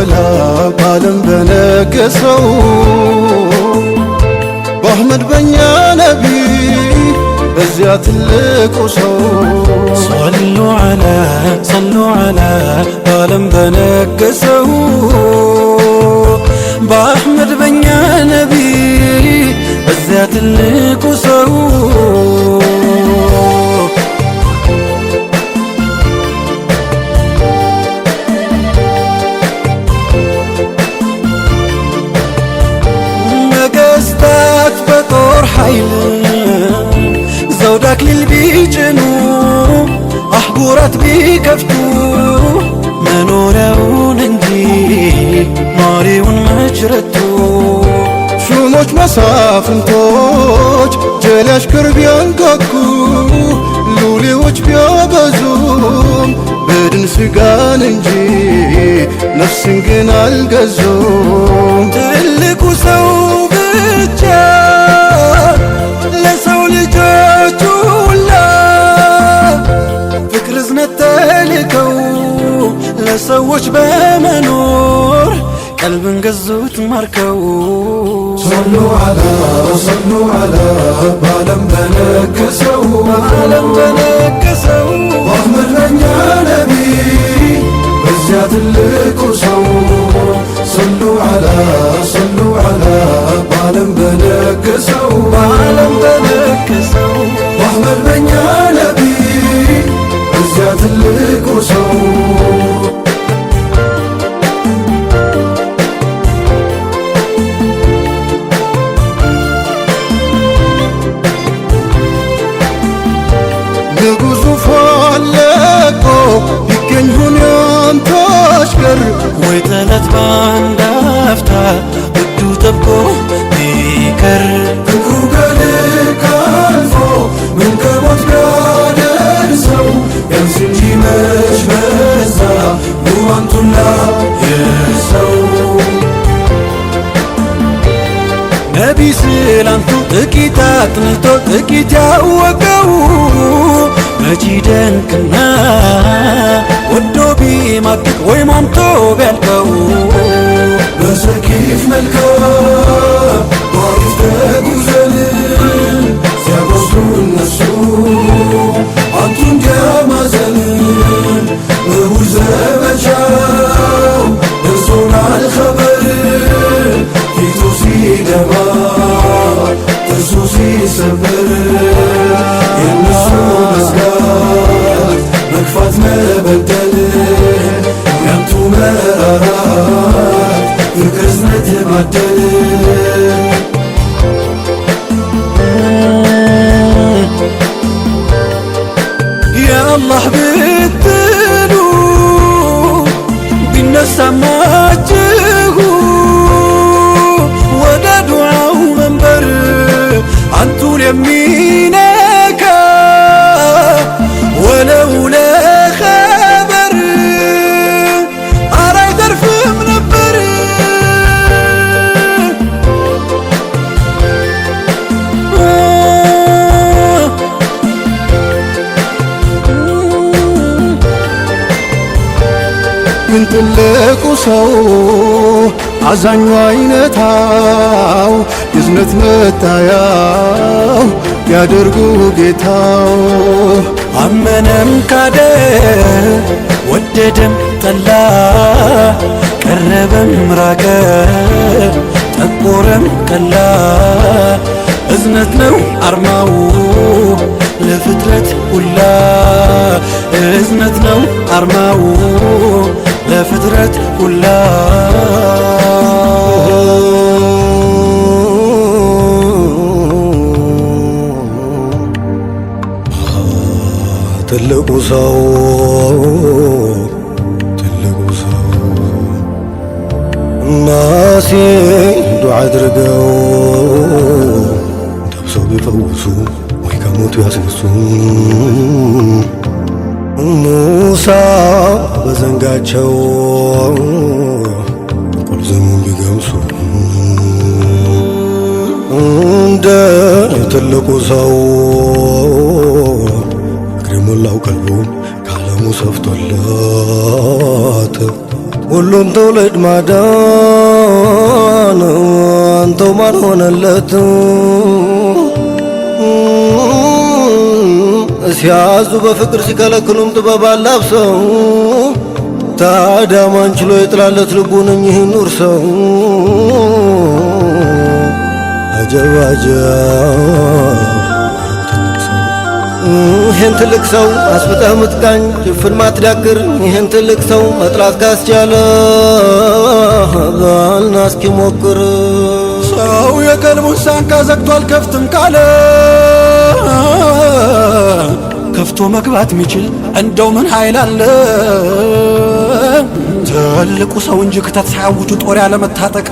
ዓላ በዓለም በነገሰው በአሕመድ በኛ ነቢ በዚያ ትልቁ ሰው ሰሉ ዓላ በዓለም በነገሰው በአሕመድ በኛ ነቢ በዚያ ትልቁ ሰው ነገስታት በጦር ኃይል ዘውድ አክሊል ቢጭኑ አህጉራት ቢከፍቱ መኖሪያውን እንጂ ኗሪውን መችረቱ ሹሞች መሳፍንቶች ጀሌ አሽከር ቢያንኳኩ ሉሌዎች ቢያበዙም በድን ስጋን እንጂ ነፍስን ግን አልገዙም። ትልቁ ሰው ብቻ ለሰው ልጆች ሁላ ፍቅር እዝነት ተልከው ለሰዎች በመኖር ቀልብን ገዙት ማርከው ሰሉ ዓላ በዓለም በነገሰው በአሕመድ በኛ ነቢ በዚያ ትልቁ ሰው ሰሉ ዓላ በዓለም በነገሰው በአሕመድ በኛ ነቢ በዚያ ትልቁ ሰው ንጉሡ ፋለቆ ቢገኝ ሁን ያንተ አሽከር ወይ ጠላት ባንድ አፍታ ውዱ ጠብቆ ቢቀር ፍቅሩ ከልክ አልፎ ምን ከሞት ቢያደርሰው ያንስ እንጂ መች በዛ ውባንቱላ የሰው ነቢ ስላንቱ ጥቂት አጥንቶ ጥቂት ያወቀው መች ደንቅና ወዶ ቢማቅቅ ወይ ሟምቶ ቢያልቀው በሰኪፍ መልካም ጧኢፍ ተጉዘን ሲያበስሩ እነሱ አንቱ እንዲያማዘን እሁድ ዘመቻው ደርሶናል ኸበር ፊቱ ሲደማ ጥርሱ ሲሰበር የእነሱ መዝጋት መግፋት መበደል ያንቱ መራራት ፍቅር እዝነት ማደል የአላህ ብትሉ ቢነሳማችሁ ወደ ዱዓው መንበር አንቱን የሚነካ ወለው ለኸበር ኧረ አይተርፍም ነበር። ግን ትልቁ ሰው አዛኙ አይነታው የእዝነት መታያው ያደርጉ ጌታው አመነም ካደ ወደደም ጠላ ቀረበም ራቀ ጠቆረም ቀላ እዝነት ነው አርማው ለፍጥረት ሁላ እዝነት ነው አርማው ለፍጥረት ሁላ ትልቁ ሰው ናሴ ዱዓ አድርገው ደብሰው ቢፈውሱ ወይ ከሞቱ ያስነሱ ሙሳ በዘንጋቸው ቁልዝሙን ቢገምሱ እንደ ትልቁ ሰው እግሬ ሞላው ቀልቡ ከዓለሙ ሰፍቶለት ሁሉን ትውልድ ማዳን አንተው ማን ሆነለት? ሲያዙ በፍቅር ሲከለክሉም ጥበብ አላብሰው ታዲያ ማን ችሎ የጥላለት ልቡን እኚህን ኑር ሰው አጀብ አጀብ ይህን ትልቅ ሰው አስፍጠህ ምትቃኝ ጭፍን ማትዳክር ይህን ትልቅ ሰው መጥላት ካስቻለ ባልና እስኪ ሞክር። ሰው የቀልቡን ሳንካ ዘግቷል ከፍትም ካለ ከፍቶ መግባት ሚችል እንደው ምን ኃይል አለ? ትልቁ ሰው እንጂ ክተት ሳያውጁ ጦር ያለመታጠቅ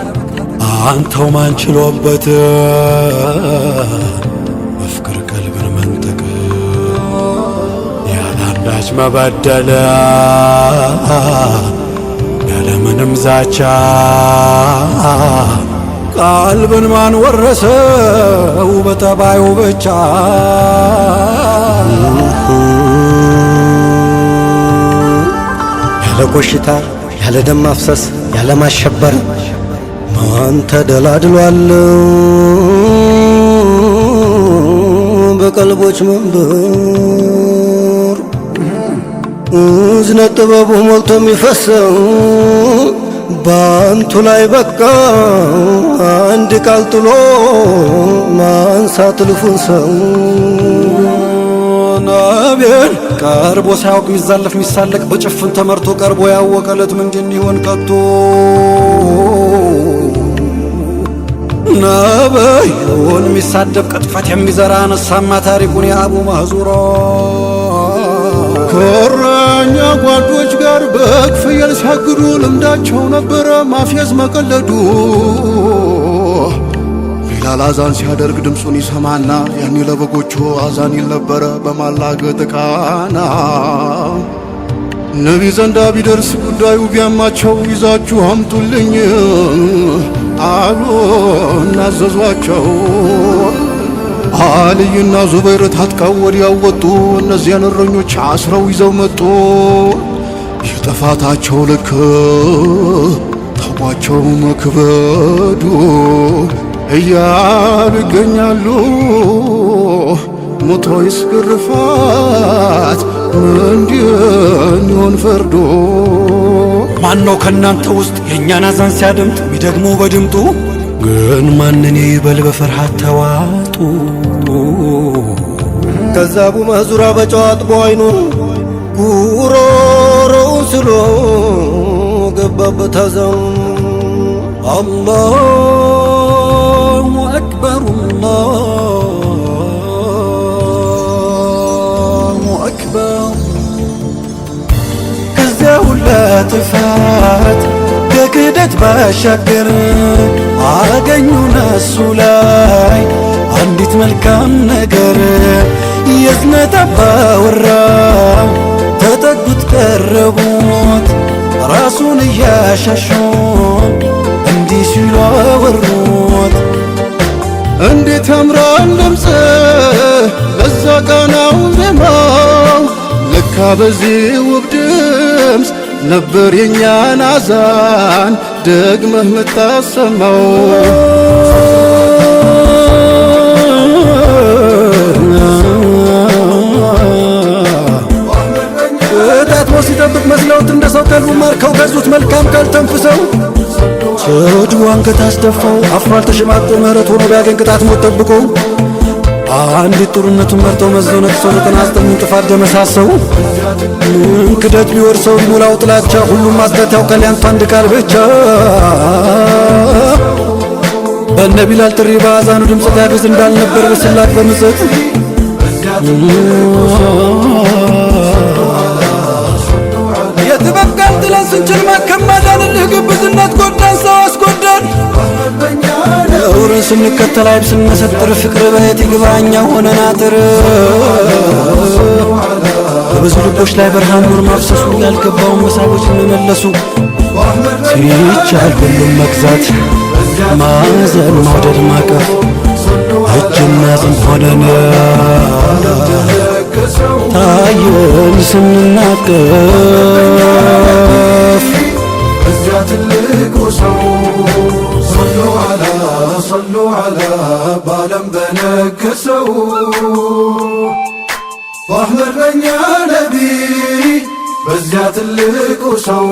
አንተው ማን ችሎበት በፍቅር ቀልብን መንጠቅ ያላንዳች መበደል ያለምንም ዛቻ ቀልብን ማን ወረሰው በጠባዩ ብቻ? ያለ ቆሽታ ያለ ደም ማፍሰስ ያለ ማሸበር ማን ተደላድሏል በቀልቦች መንበር? እዝነት ጥበቡ ሞልቶ የሚፈሰው ባንቱ ላይ በቃ አንድ ቃል ጥሎ ማንሳት ልፉን ሰው ነቢን ቀርቦ ሳያውቅ ሚዛለፍ ሚሳለቅ በጭፍን ተመርቶ ቀርቦ ያወቀለት ምንድን ይሆን ከቶ? ነብዩን ሚሳደብ ቅጥፈት የሚዘራ ነሳማ ታሪኩን የአቡ ማህዙራ ከእረኛ ጓዶች ጋር በግ ፍየል ሲያግዱ ልምዳቸው ነበረ ማፌዝ መቀለዱ። ቢላል አዛን ሲያደርግ ድምፁን ይሰማና ያኔ ለበጎቹ አዛን ይል ነበረ በማላገጥ ቃና። ነቢ ዘንዳ ቢደርስ ጉዳዩ ቢያማቸው ይዛችሁ አምጡልኝ አሉ እናዘዟቸው። አልይና ዙበይር ታጥቀው ወዲያው ወጡ። እነዚያን እረኞች አስረው ይዘው መጡ። የጥፋታቸው ልክ ታውቋቸው መክበዱ እያሉ ይገኛሉ። ሞቶይስ ግርፋት ምንድን ይሆን ፈርዶ? ማነው ከእናንተ ውስጥ የእኛን አዛን ሲያደምጥ ሚደግሞ በድምጡ? ግን ማንን ይበል በፍርሃት ተዋጡ። ከዛ አቡ መህዙራ በጨዋጥቦ አይኑን ጉሮሮው ስሎ ገባበት አዛኑ። አላሁ አክበር አላሁ አክበር። ከዚያ ሁላ ጥፋት ከክደት ባሻገር አገኙ ነሱ ላይ አንዲት መልካም ነገር። የዝነት አባወራ ተጠጉት ቀረቡት ራሱን እያሻሹ እንዲህ ሲሉ አወሩት። እንዴት ያምራል ድምፅ ለዛ ቃናው ዜማው ለካ በዚህ ውብ ድምፅ ነበር የኛን አዛን ደግመህ ምታሰማው። ታጥቦ ሲጠብቅ መስለውት እንደ ሰው ቀልቡ ማርከው ገዙት መልካም ቃል ተንፍሰው። ስድቡ አንገት አስደፋው አፍሯል ተሸማቆ ምህረት ሆኖ ቢያገኝ ቅጣት ሞት ጠብቆ። አንዲት ጥሩነቱን መርጠው መዘው ነቅሰው 99 ጥፋት ደመሳሰው። ምን ክደት ቢወርሰው ቢሞላው ጥላቻ ሁሉም ማጽዳት ያውቃል ያንተ አንድ ቃል ብቻ። በነ ቢላል ጥሪ በአዛኑ ድምፅ ታገዝ እንዳልነበር በስላቅ በምጸት የትበቃል ጥለን ስንችል ማከም ማዳንልህ ግብዝነት ጎዳን ሰው አስጎዳን። ነውርን ስንከተል አይብ ስንመሰጥር ፍቅር በየት ይግባኛ ሆነን አጥር። በብዙ ልቦች ላይ ብርሃን ኑር ማፍሰሱ ያልገባውን መሳቦች መመለሱ። ሲቻል ሁሉም መግዛት ማዘን መውደድ ማቀፍ እጅና ዝም ሆነን ታየን ስንናቀፍ። ትልቁ ሰው ሰሉ ዐላ ባለም በነገሰው በአሕመድ በኛ ነቢ በዚያ ትልቁ ሰው